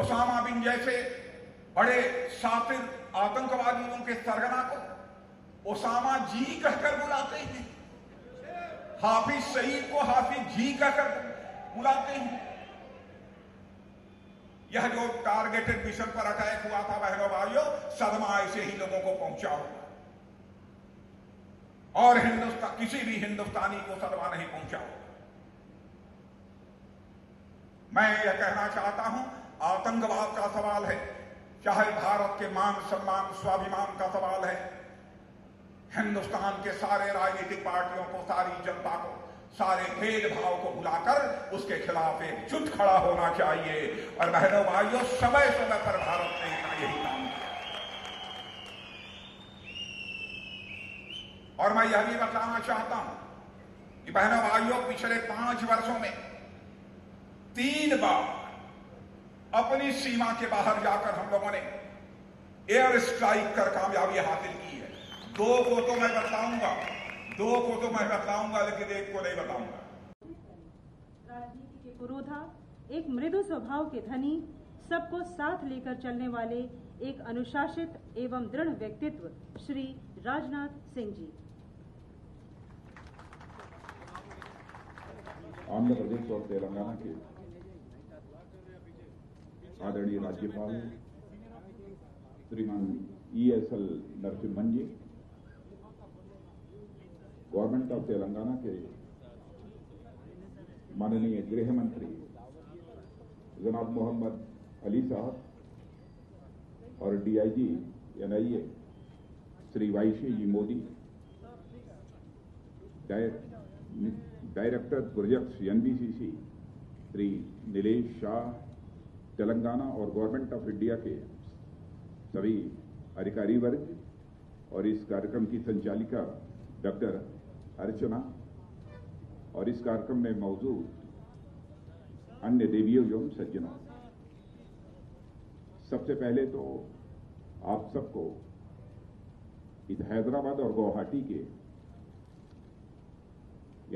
Osama bin जैसे बड़े शातिर आतंकवादियों के सरगना को ओसामा जी कहकर बुलाते हैं, हाफिज सईद को हाफिज जी कहकर बुलाते हैं। यह जो टारगेटेड मिशन पर अटैक हुआ था बहनों भाइयों, सदमा ऐसे ही लोगों को पहुंचा होगा, और हिंदुस्तान किसी भी हिंदुस्तानी को सदमा नहीं पहुंचा होगा। मैं यह कहना चाहता हूं, आतंकवाद का सवाल है, चाहे भारत के मान सम्मान स्वाभिमान का सवाल है, हिंदुस्तान के सारे राजनीतिक पार्टियों को, सारी जनता को, सारे भेदभाव को भुलाकर उसके खिलाफ एकजुट खड़ा होना चाहिए। और बहनों भाइयों, समय समय पर भारत ने यही काम किया। और मैं यह भी बताना चाहता हूं कि बहनों भाइयों, पिछले 5 वर्षों में 3 बार अपनी सीमा के बाहर जाकर हम लोगों ने एयर स्ट्राइक कर कामयाबी हासिल की है। 2 को तो मैं बताऊंगा, लेकिन 1 को नहीं बताऊंगा। राजनीति के पुरोधा, एक मृदु स्वभाव के धनी, सबको साथ लेकर चलने वाले एक अनुशासित एवं दृढ़ व्यक्तित्व श्री राजनाथ सिंह जी। आंध्र प्रदेश और तेलंगाना के आदरणीय राज्यपाल श्रीमान ESL Narasimhan ji, government of Telangana के माननीय गृह मंत्री जनाब मोहम्मद अली साहब और DIG NIA Shri YC ji Modi, director projects NBCC Shri Nilesh Shah, Telangana और गवर्नमेंट ऑफ इंडिया के सभी अधिकारी वर्ग और इस कार्यक्रम की संचालिका डॉक्टर अर्चना और इस कार्यक्रम में मौजूद अन्य देवियों एवं सज्जनों, सबसे पहले तो आप सबको इस हैदराबाद और गुवाहाटी के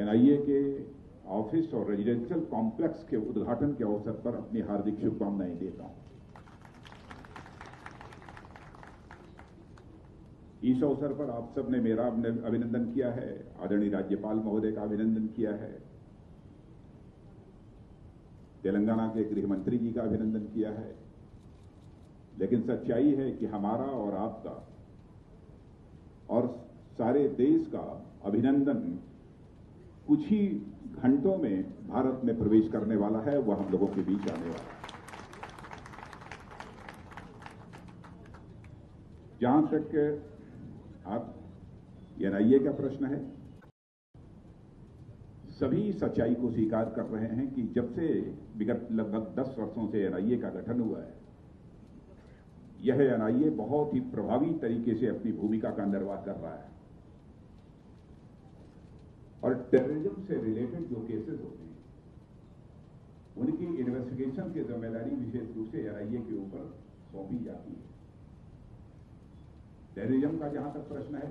NIA के ऑफिस और रेजिडेंशियल कॉम्प्लेक्स के उद्घाटन के अवसर पर अपनी हार्दिक शुभकामनाएं देता हूं। इस अवसर पर आप सबने मेरा अभिनंदन किया है, आदरणीय राज्यपाल महोदय का अभिनंदन किया है, तेलंगाना के गृह मंत्री जी का अभिनंदन किया है, लेकिन सच्चाई है कि हमारा और आपका और सारे देश का अभिनंदन कुछ ही घंटों में भारत में प्रवेश करने वाला है, वह हम लोगों के बीच आने वाला है। जहां तक आप NIA का प्रश्न है, सभी सच्चाई को स्वीकार कर रहे हैं कि जब से विगत लगभग 10 वर्षों से NIA का गठन हुआ है, यह NIA बहुत ही प्रभावी तरीके से अपनी भूमिका का निर्वाह कर रहा है और टेररिज्म से रिलेटेड जो केसेस होते हैं उनकी इन्वेस्टिगेशन की जिम्मेदारी विशेष रूप से NIA के ऊपर सौंपी जाती है। टेररिज्म का जहां तक प्रश्न है,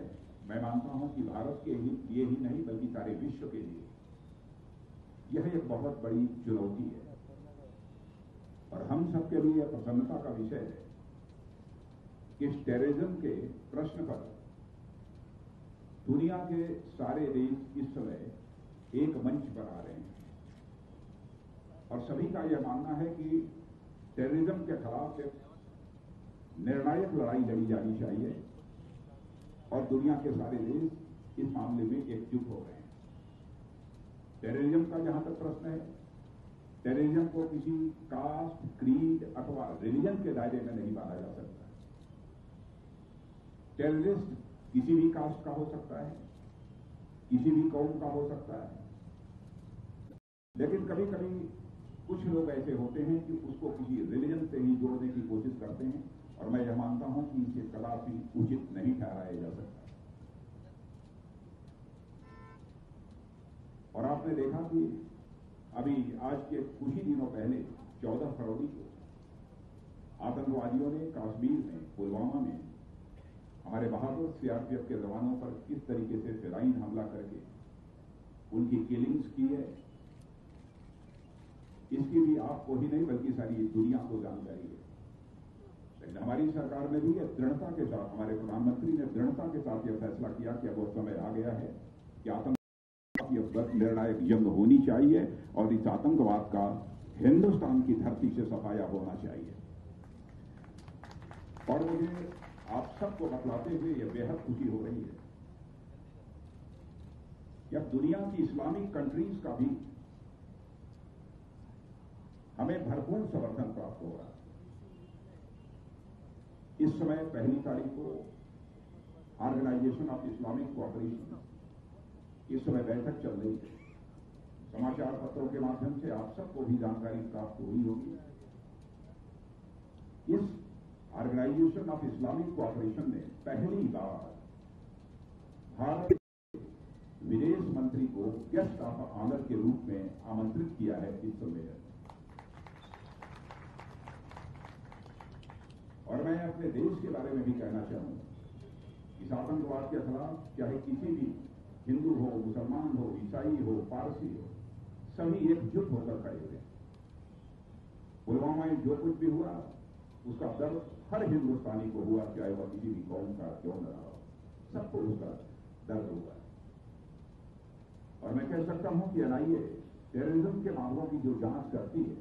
मैं मानता हूं कि भारत के लिए ही नहीं बल्कि सारे विश्व के लिए यह एक बहुत बड़ी चुनौती है और हम सबके लिए प्रसन्नता का विषय है कि इस टेररिज्म के प्रश्न पर दुनिया के सारे देश इस समय एक मंच पर आ रहे हैं और सभी का यह मानना है कि टेररिज्म के खिलाफ एक निर्णायक लड़ाई लड़ी जानी चाहिए और दुनिया के सारे देश इस मामले में एकजुट हो रहे हैं। टेररिज्म का जहां तक प्रश्न है, टेररिज्म को किसी कास्ट, क्रीड अथवा रिलीजन के दायरे में नहीं बांधा जा सकता। टेररिस्ट किसी भी कास्ट का हो सकता है, किसी भी कौम का हो सकता है, लेकिन कभी कभी कुछ लोग ऐसे होते हैं कि उसको किसी रिलीजन से ही जोड़ने की कोशिश करते हैं और मैं यह मानता हूं कि इसे कदापि उचित नहीं ठहराया जा सकता। और आपने देखा कि अभी आज के कुछ ही दिनों पहले 14 फरवरी को आतंकवादियों ने कश्मीर में, पुलवामा में हमारे बहादुर CRPF के जवानों पर किस तरीके से फिराइन हमला करके उनकी किलिंग्स की है, इसकी भी आपको ही नहीं बल्कि सारी दुनिया को जानकारी है। लेकिन हमारी सरकार ने भी दृढ़ता के साथ, हमारे प्रधानमंत्री ने दृढ़ता के साथ यह फैसला किया कि अब वो समय आ गया है कि आतंकवाद की निर्णायक जंग होनी चाहिए और इस आतंकवाद का हिंदुस्तान की धरती से सफाया होना चाहिए। और मुझे आप सबको बतलाते हुए यह बेहद खुशी हो रही है कि अब दुनिया की इस्लामिक कंट्रीज का भी हमें भरपूर समर्थन प्राप्त हो रहा है। इस समय 1 तारीख को ऑर्गेनाइजेशन ऑफ इस्लामिक कोऑपरेशन इस समय बैठक चल रही है। समाचार पत्रों के माध्यम से आप सबको भी जानकारी प्राप्त हुई होगी। इस ऑर्गेनाइजेशन ऑफ इस्लामिक कोऑपरेशन ने पहली बार भारत के विदेश मंत्री को गेस्ट ऑफ ऑनर के रूप में आमंत्रित किया है इस सम्मेलन। और मैं अपने देश के बारे में भी कहना चाहूंगा, इस आतंकवाद के खिलाफ चाहे किसी भी हिंदू हो, मुसलमान हो, ईसाई हो, पारसी हो, सभी एकजुट होकर खड़े हुए। पुलवामा में जो कुछ भी हुआ उसका दर्द हर हिंदुस्तानी को हुआ, चाहे वह किसी भी कौम का क्यों न रहा हो, सबको उसका दर्द हुआ। और मैं कह सकता हूं कि एनआईए टेररिज्म के मामलों की जो जांच करती है,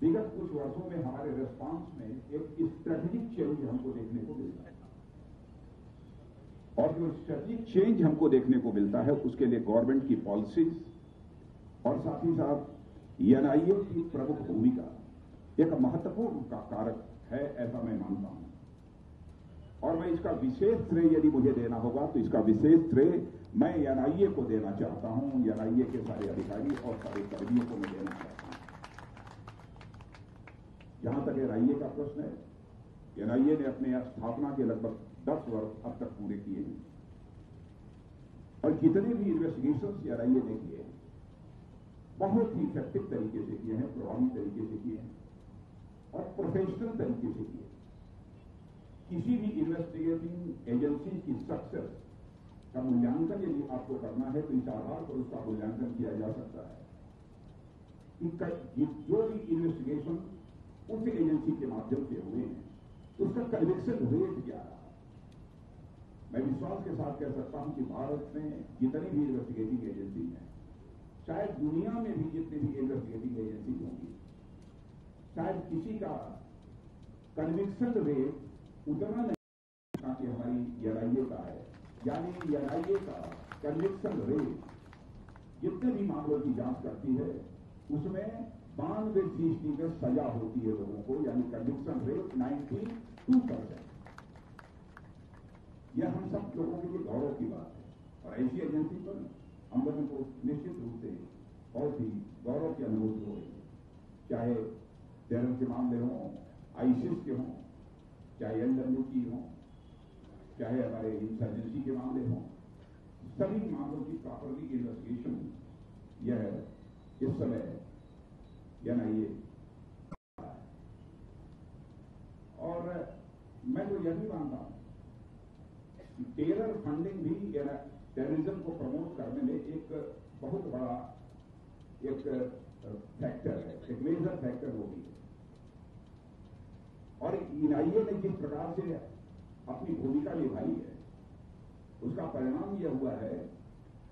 विगत कुछ वर्षों में हमारे रिस्पांस में एक स्ट्रेटेजिक चेंज हमको देखने को मिलता है। और जो स्ट्रेटेजिक चेंज हमको देखने को मिलता है उसके लिए गवर्नमेंट की पॉलिसीज और साथ ही साथ एनआईए की प्रमुख भूमिका एक महत्वपूर्ण का कारक है, ऐसा मैं मानता हूं। और मैं इसका विशेष श्रेय यदि मुझे देना होगा तो इसका विशेष श्रेय मैं एनआईए को देना चाहता हूं। एनआईए के सारे अधिकारी और सारे कर्मियों को मैं देना चाहता हूं। जहां तक एनआईए का प्रश्न है, एनआईए ने अपने स्थापना के लगभग 10 वर्ष अब तक पूरे किए हैं और जितने भी इन्वेस्टिगेशन एनआईए ने किए हैं बहुत ही इफेक्टिव तरीके से किए हैं, प्रभावी तरीके से किए हैं और प्रोफेशनल तरीके से किए। किसी भी इन्वेस्टिगेटिंग एजेंसी की सक्सेस का मूल्यांकन यदि आपको करना है तो इस आधार पर उसका मूल्यांकन किया जा सकता है कि जो भी इन्वेस्टिगेशन उस एजेंसी के माध्यम से हुए हैं उसका कन्विक्शन रेट क्या रहा। मैं विश्वास के साथ कह सकता हूं कि भारत में जितनी भी इन्वेस्टिगेटिंग एजेंसी हैं, शायद दुनिया में भी जितनी भी इन्वेस्टिगेटिंग एजेंसी होंगी, शायद किसी का कन्विक्शन रेट उतना नहीं कि हमारी एनआईए का है। यानी एनआईए का कन्विक्शन रेट जितने भी मामलों की जांच करती है उसमें 92% में सजा होती है लोगों को, यानी कन्विक्शन रेट 92%। यह हम सब लोगों के लिए गौरव की बात है और ऐसी एजेंसी पर हम लोगों को निश्चित रूप से बहुत ही गौरव की अनुभूति हो रही है। चाहे टेरर के मामले हों, आईसिस के हों, चाहे एनडब्ल्यूटी हों, चाहे हमारे इंसर्जेंसी के मामले हों, सभी मामलों की प्रॉपरली इन्वेस्टिगेशन यह इस समय एनआईए। और मैं तो यह भी मानता हूं कि टेरर फंडिंग भी टेररिज्म को प्रमोट करने में एक बहुत बड़ा एक फैक्टर है, एक मेजर फैक्टर वो भी है। और एनआईए ने जिस प्रकार से अपनी भूमिका निभाई है उसका परिणाम यह हुआ है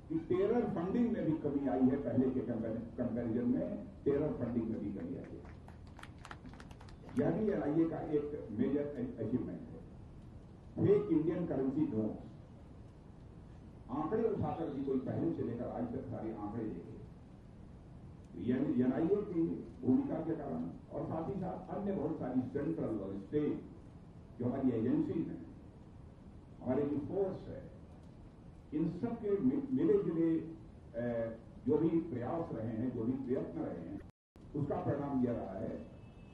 कि टेरर फंडिंग में भी कमी आई है। पहले के कंपैरिजन में टेरर फंडिंग में भी कमी आई है। यह भी एनआईए का एक मेजर अचीवमेंट है। फेक इंडियन करेंसी नोट्स आंकड़े उठाकर भी कोई पहले से लेकर आज तक सारे आंकड़े देखे, एनआईए की भूमिका के कारण और साथ ही साथ अन्य बहुत सारी सेंट्रल और स्टेट जो हमारी एजेंसीज हैं, हमारे जो फोर्स है, इन सब के मिले जुले जो भी प्रयास रहे हैं, जो भी प्रयत्न रहे हैं, उसका परिणाम यह रहा है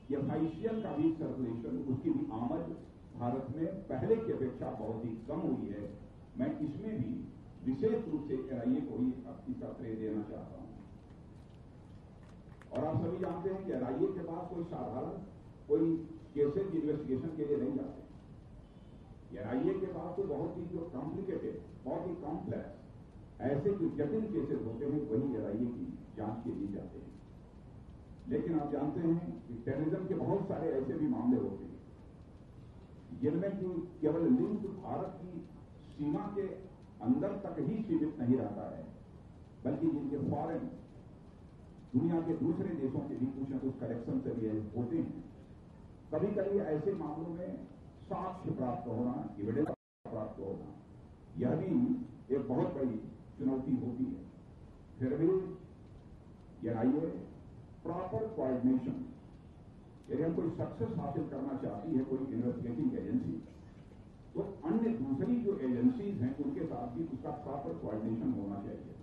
कि एफआईसीएल का भी सर्कुलेशन, उसकी भी आमद भारत में पहले की अपेक्षा बहुत ही कम हुई है। मैं इसमें भी विशेष रूप से एनआईए को ही इसका श्रेय देना चाहता हूं। और आप सभी जानते हैं कि एनआईए के पास कोई साधारण कोई केसेज इन्वेस्टिगेशन के लिए नहीं जाते। एनआईए के पास तो बहुत ही जो कॉम्प्लिकेटेड, बहुत ही कॉम्प्लेक्स, ऐसे जो जटिल केसेज होते हैं वही एनआईए की जांच के लिए जाते हैं। लेकिन आप जानते हैं कि टेररिज्म के बहुत सारे ऐसे भी मामले होते हैं जिनमें कि केवल लिंक भारत की सीमा के अंदर तक ही सीमित नहीं रहता है, बल्कि जिनके फॉरेन दुनिया के दूसरे देशों के भी कुछ न कुछ कनेक्शन से भी होते हैं। कभी कभी ऐसे मामलों में साक्ष्य प्राप्त होना, एविडेंस प्राप्त होना, यह भी एक बहुत बड़ी चुनौती होती है। फिर भी एनआईए प्रॉपर कोऑर्डिनेशन, यदि हम कोई सक्सेस हासिल करना चाहती है कोई इन्वेस्टिगेटिंग एजेंसी, तो अन्य दूसरी जो एजेंसीज हैं उनके साथ भी उसका प्रॉपर कोऑर्डिनेशन होना चाहिए।